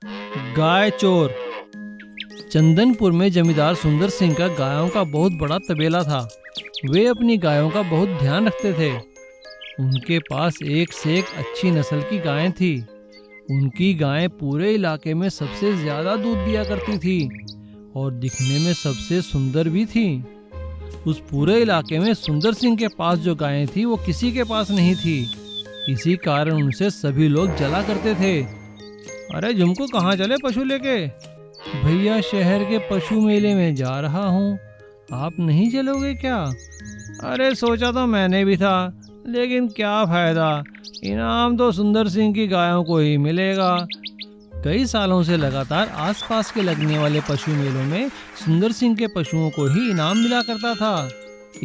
गाय चोर। चंदनपुर में जमींदार सुंदर सिंह का गायों का बहुत बड़ा तबेला था। वे अपनी गायों का बहुत ध्यान रखते थे। उनके पास एक से एक अच्छी नस्ल की गायें थी। उनकी गायें पूरे इलाके में सबसे ज्यादा दूध दिया करती थी और दिखने में सबसे सुंदर भी थी। उस पूरे इलाके में सुंदर सिंह के पास जो गायें थी वो किसी के पास नहीं थी। इसी कारण उनसे सभी लोग जला करते थे। अरे झुमको, कहाँ चले पशु लेके? भैया, शहर के पशु मेले में जा रहा हूँ, आप नहीं चलोगे क्या? अरे सोचा तो मैंने भी था, लेकिन क्या फायदा, इनाम तो सुंदर सिंह की गायों को ही मिलेगा। कई सालों से लगातार आसपास के लगने वाले पशु मेलों में सुंदर सिंह के पशुओं को ही इनाम मिला करता था।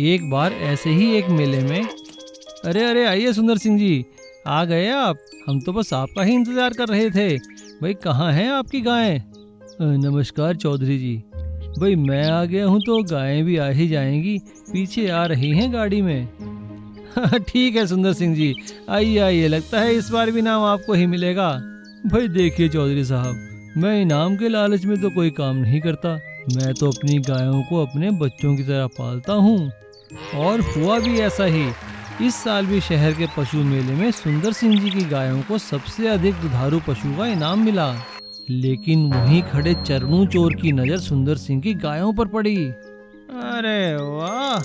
एक बार ऐसे ही एक मेले में, अरे आइए सुंदर सिंह जी, आ गए आप? हम तो बस आपका ही इंतजार कर रहे थे। भाई, कहाँ हैं आपकी गायें? नमस्कार चौधरी जी। भाई, मैं आ गया हूँ तो गायें भी आ ही जाएंगी, पीछे आ रही हैं गाड़ी में। ठीक है सुंदर सिंह जी, आइए आइए, लगता है इस बार भी इनाम आपको ही मिलेगा। भाई देखिए चौधरी साहब, मैं इनाम के लालच में तो कोई काम नहीं करता। मैं तो अपनी गायों को अपने बच्चों की तरह पालता हूँ। और हुआ भी ऐसा ही। इस साल भी शहर के पशु मेले में सुंदर सिंह जी की गायों को सबसे अधिक दुधारू पशु का इनाम मिला। लेकिन वहीं खड़े चरणू चोर की नजर सुंदर सिंह की गायों पर पड़ी। अरे वाह,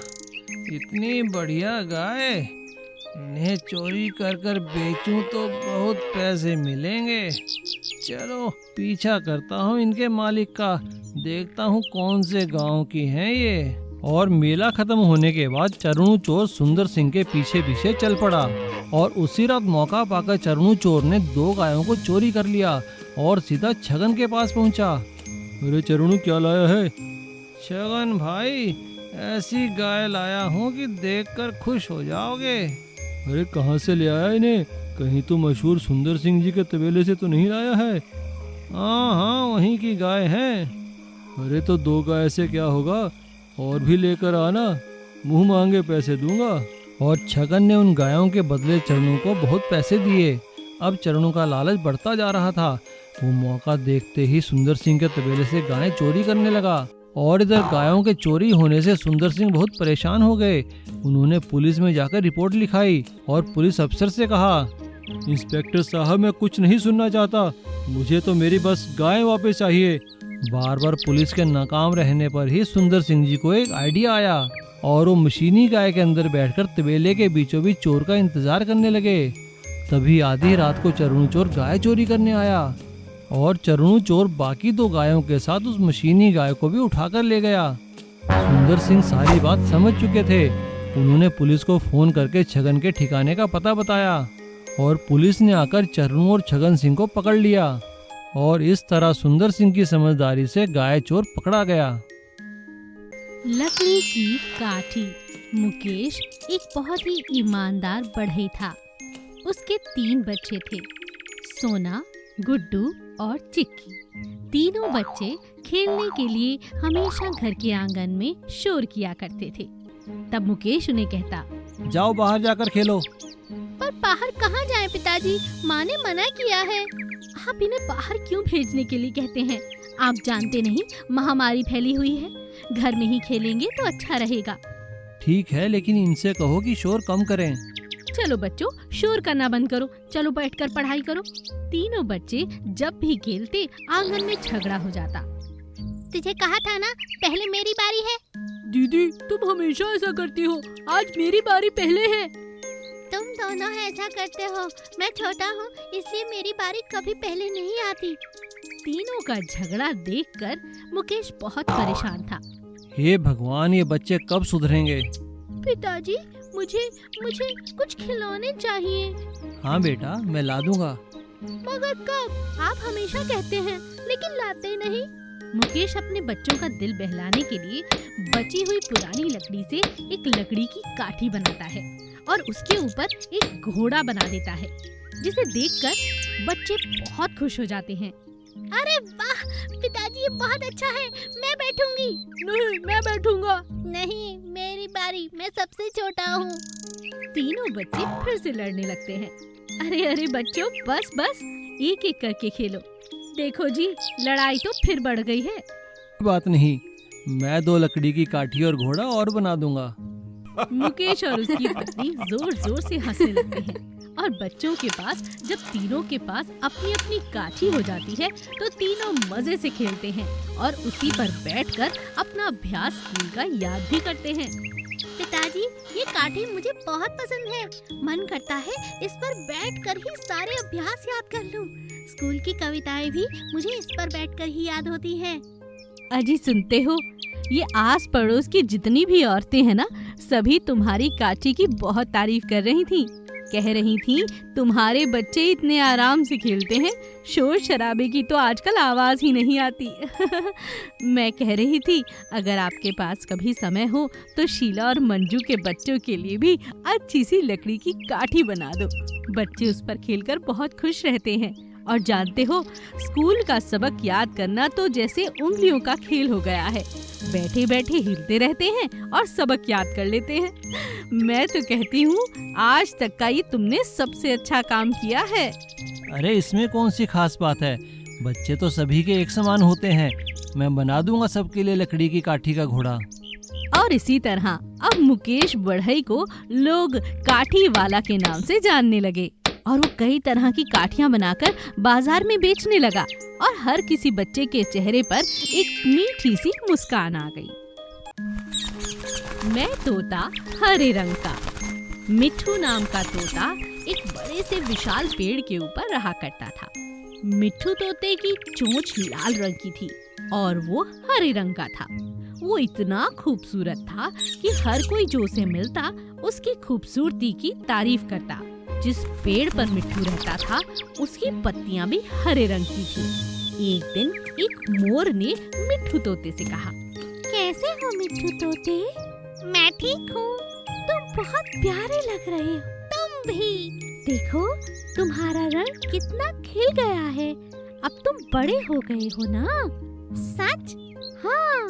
इतनी बढ़िया गाय, इन्हें चोरी कर कर बेचूं तो बहुत पैसे मिलेंगे। चलो पीछा करता हूँ इनके मालिक का, देखता हूँ कौन से गांव की हैं ये। और मेला खत्म होने के बाद चरणू चोर सुंदर सिंह के पीछे पीछे चल पड़ा और उसी रात मौका पाकर चरणू चोर ने 2 गायों को चोरी कर लिया और सीधा छगन के पास पहुंचा। अरे चरणू, क्या लाया है? छगन भाई, ऐसी गाय लाया हूँ कि देखकर खुश हो जाओगे। अरे कहाँ से ले आया इन्हें? कहीं तो मशहूर सुंदर सिंह जी के तबेले से तो नहीं लाया है? हाँ, वहीं की गाय है। अरे तो 2 गाय से क्या होगा, और भी लेकर आना, मुंह मांगे पैसे दूंगा। और छगन ने उन गायों के बदले चरणू को बहुत पैसे दिए। अब चरणू का लालच बढ़ता जा रहा था। वो मौका देखते ही सुंदर सिंह के तबेले से गायें चोरी करने लगा। और इधर गायों के चोरी होने से सुंदर सिंह बहुत परेशान हो गए। उन्होंने पुलिस में जाकर रिपोर्ट लिखाई और पुलिस अफसर से कहा, इंस्पेक्टर साहब, मैं कुछ नहीं सुनना चाहता, मुझे तो मेरी बस गाय वापस चाहिए। बार बार पुलिस के नाकाम रहने पर ही सुंदर सिंह जी को एक आइडिया आया और वो मशीनी गाय के अंदर बैठकर तबेले के बीचों बीच चोर का इंतजार करने लगे। तभी आधी रात को चरणू चोर गाय चोरी करने आया और चरणू चोर बाकी 2 गायों के साथ उस मशीनी गाय को भी उठाकर ले गया। सुंदर सिंह सारी बात समझ चुके थे। उन्होंने पुलिस को फोन करके छगन के ठिकाने का पता बताया और पुलिस ने आकर चरणू और छगन सिंह को पकड़ लिया। और इस तरह सुंदर सिंह की समझदारी से गाय चोर पकड़ा गया। लकड़ी की काठी। मुकेश एक बहुत ही ईमानदार बढ़ई था। उसके 3 बच्चे थे, सोना, गुड्डू और चिक्की। तीनों बच्चे खेलने के लिए हमेशा घर के आंगन में शोर किया करते थे। तब मुकेश उन्हें कहता, जाओ बाहर जाकर खेलो। पर बाहर कहाँ जाएं पिताजी, माँ ने मना किया है। आप इन्हें बाहर क्यों भेजने के लिए कहते हैं? आप जानते नहीं महामारी फैली हुई है, घर में ही खेलेंगे तो अच्छा रहेगा। ठीक है, लेकिन इनसे कहो कि शोर कम करें। चलो बच्चों, शोर करना बंद करो, चलो बैठकर पढ़ाई करो। तीनों बच्चे जब भी खेलते आंगन में झगड़ा हो जाता। तुझे कहा था ना पहले मेरी बारी है। दीदी, तुम हमेशा ऐसा करती हो, आज मेरी बारी पहले है। तुम दोनों ऐसा करते हो, मैं छोटा हूँ इसलिए मेरी बारी कभी पहले नहीं आती। तीनों का झगड़ा देखकर मुकेश बहुत परेशान था। हे भगवान, ये बच्चे कब सुधरेंगे? पिताजी, मुझे कुछ खिलौने चाहिए। हाँ बेटा, मैं ला दूंगा। मगर कब? आप हमेशा कहते हैं लेकिन लाते नहीं। मुकेश अपने बच्चों का दिल बहलाने के लिए बची हुई पुरानी लकड़ी से एक लकड़ी की काठी बनाता है और उसके ऊपर एक घोड़ा बना देता है, जिसे देखकर बच्चे बहुत खुश हो जाते हैं। अरे वाह पिताजी, ये बहुत अच्छा है, मैं बैठूंगी। नहीं, मैं बैठूंगा। नहीं, मेरी बारी, मैं सबसे छोटा हूँ। तीनों बच्चे फिर से लड़ने लगते हैं। अरे बच्चों, बस एक एक करके खेलो। देखो जी, लड़ाई तो फिर बढ़ गई है। बात नहीं, मैं 2 लकड़ी की काठी और घोड़ा और बना दूंगा। मुकेश और उसकी पत्नी जोर जोर से हंसने लगते हैं और बच्चों के पास जब तीनों के पास अपनी अपनी काठी हो जाती है तो तीनों मजे से खेलते हैं और उसी पर बैठकर अपना अभ्यास स्कूल का याद भी करते हैं। पिताजी, ये काठी मुझे बहुत पसंद है। मन करता है इस पर बैठकर ही सारे अभ्यास याद कर लूं। स्कूल की कविताएं भी मुझे इस पर बैठकर ही याद होती हैं। अजी सुनते हो, ये आस पड़ोस की जितनी भी औरतें हैं ना, सभी तुम्हारी काठी की बहुत तारीफ कर रही थी। कह रही थी तुम्हारे बच्चे इतने आराम से खेलते हैं, शोर शराबे की तो आजकल आवाज ही नहीं आती। मैं कह रही थी अगर आपके पास कभी समय हो तो शीला और मंजू के बच्चों के लिए भी अच्छी सी लकड़ी की काठी बना दो। बच्चे उस पर खेलकर बहुत खुश रहते हैं। और जानते हो, स्कूल का सबक याद करना तो जैसे उंगलियों का खेल हो गया है। बैठे बैठे हिलते रहते हैं और सबक याद कर लेते हैं। मैं तो कहती हूँ आज तक का ये तुमने सबसे अच्छा काम किया है। अरे इसमें कौन सी खास बात है, बच्चे तो सभी के एक समान होते हैं। मैं बना दूंगा सबके लिए लकड़ी की काठी का घोड़ा। और इसी तरह अब मुकेश बढ़ई को लोग काठी वाला के नाम से जानने लगे और वो कई तरह की काठियाँ बनाकर बाजार में बेचने लगा और हर किसी बच्चे के चेहरे पर एक मीठी सी मुस्कान आ गई। मैं तोता हरे रंग का। मिट्ठू नाम का तोता एक बड़े से विशाल पेड़ के ऊपर रहा करता था। मिट्ठू तोते की चोंच लाल रंग की थी और वो हरे रंग का था। वो इतना खूबसूरत था कि हर कोई जो उसे मिलता उसकी खूबसूरती की तारीफ करता। जिस पेड़ पर मिट्ठू रहता था उसकी पत्तियां भी हरे रंग की थी। एक दिन एक मोर ने मिट्ठू तोते से कहा, कैसे हो मिट्ठू तोते? मैं ठीक हूँ, तुम बहुत प्यारे लग रहे हो। तुम भी देखो, तुम्हारा रंग कितना खिल गया है। अब तुम बड़े हो गए हो ना? सच? हाँ।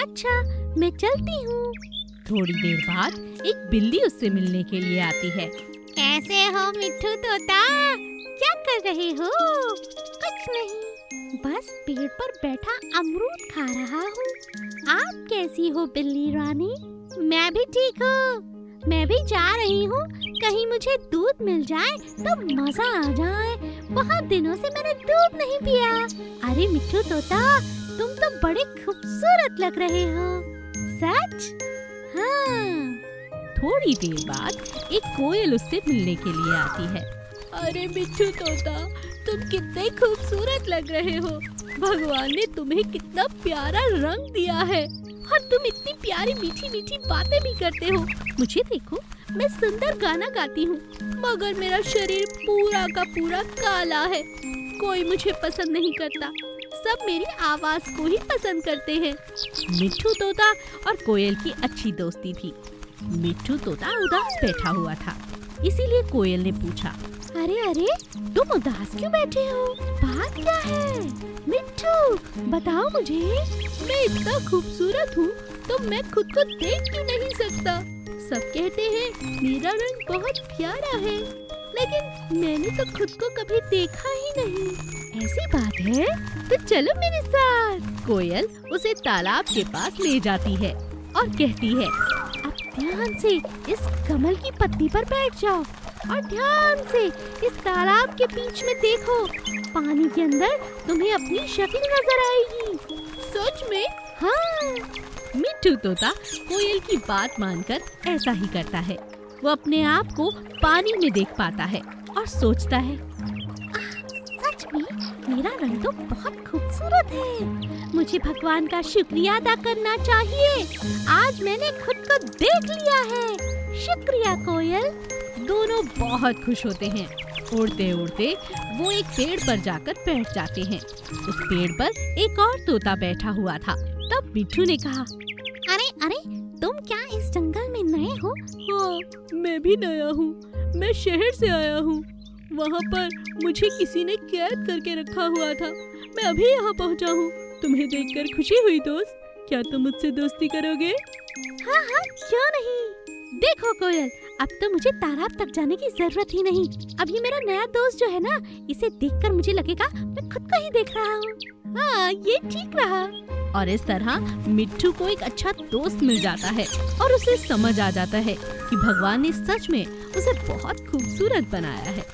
अच्छा, मैं चलती हूँ। थोड़ी देर बाद एक बिल्ली उससे मिलने के लिए आती है। कैसे हो मिट्ठू तोता? क्या कर रहे हो? कुछ नहीं, बस पेड़ पर बैठा अमरूद खा रहा हूँ। आप कैसी हो बिल्ली रानी? मैं भी ठीक हूँ। मैं भी जा रही हूँ, कहीं मुझे दूध मिल जाए तो मजा आ जाए। बहुत दिनों से मैंने दूध नहीं पिया। अरे मिट्ठू तोता, तुम तो बड़े खूबसूरत लग रहे हो। सच? हाँ। थोड़ी देर बाद एक कोयल उससे मिलने के लिए आती है। अरे मिट्ठू तोता, तुम कितने खूबसूरत लग रहे हो। भगवान ने तुम्हें कितना प्यारा रंग दिया है और तुम इतनी प्यारी मीठी मीठी बातें भी करते हो। मुझे देखो, मैं सुंदर गाना गाती हूँ, मगर मेरा शरीर पूरा का पूरा काला है। कोई मुझे पसंद नहीं करता, सब मेरी आवाज को ही पसंद करते हैं। मिट्ठू तोता और कोयल की अच्छी दोस्ती थी। मिट्ठू तोता उदास बैठा हुआ था, इसीलिए कोयल ने पूछा, अरे अरे, तुम उदास क्यों बैठे हो? बात क्या है? मिट्ठू बताओ मुझे। मैं इतना खूबसूरत हूँ तो मैं खुद को देख क्यों नहीं सकता? सब कहते हैं मेरा रंग बहुत प्यारा है, लेकिन मैंने तो खुद को कभी देखा ही नहीं। ऐसी बात है तो चलो मेरे साथ। कोयल उसे तालाब के पास ले जाती है और कहती है, अब ध्यान से इस कमल की पत्ती पर बैठ जाओ और ध्यान से इस तालाब के बीच में देखो। पानी के अंदर तुम्हें अपनी शक्ल नजर आएगी। सच में? हाँ। मिट्ठू तोता कोयल की बात मानकर ऐसा ही करता है। वो अपने आप को पानी में देख पाता है और सोचता है, सच में मेरा रंग तो बहुत खूबसूरत है। मुझे भगवान का शुक्रिया अदा करना चाहिए। आज मैंने खुद को देख लिया है। शुक्रिया कोयल। दोनों बहुत खुश होते हैं। उड़ते उड़ते वो एक पेड़ पर जाकर बैठ जाते हैं। उस पेड़ पर एक और तोता बैठा हुआ था। तब मिट्ठू ने कहा, अरे अरे, तुम क्या इस जंगल में नए हो? हाँ, मैं भी नया हूँ। मैं शहर से आया हूँ। वहाँ पर मुझे किसी ने कैद करके रखा हुआ था। मैं अभी यहाँ पहुँचा हूँ। तुम्हें देखकर खुशी हुई दोस्त। क्या तुम मुझसे दोस्ती करोगे? हाँ हाँ, क्यों नहीं। देखो कोयल, अब तो मुझे तालाब तक जाने की जरूरत ही नहीं। अब ये मेरा नया दोस्त जो है ना, इसे देखकर मुझे लगेगा मैं खुद को ही देख रहा हूँ। हाँ, ये ठीक रहा। और इस तरह मिट्ठू को एक अच्छा दोस्त मिल जाता है और उसे समझ आ जाता है कि भगवान ने सच में उसे बहुत खूबसूरत बनाया है।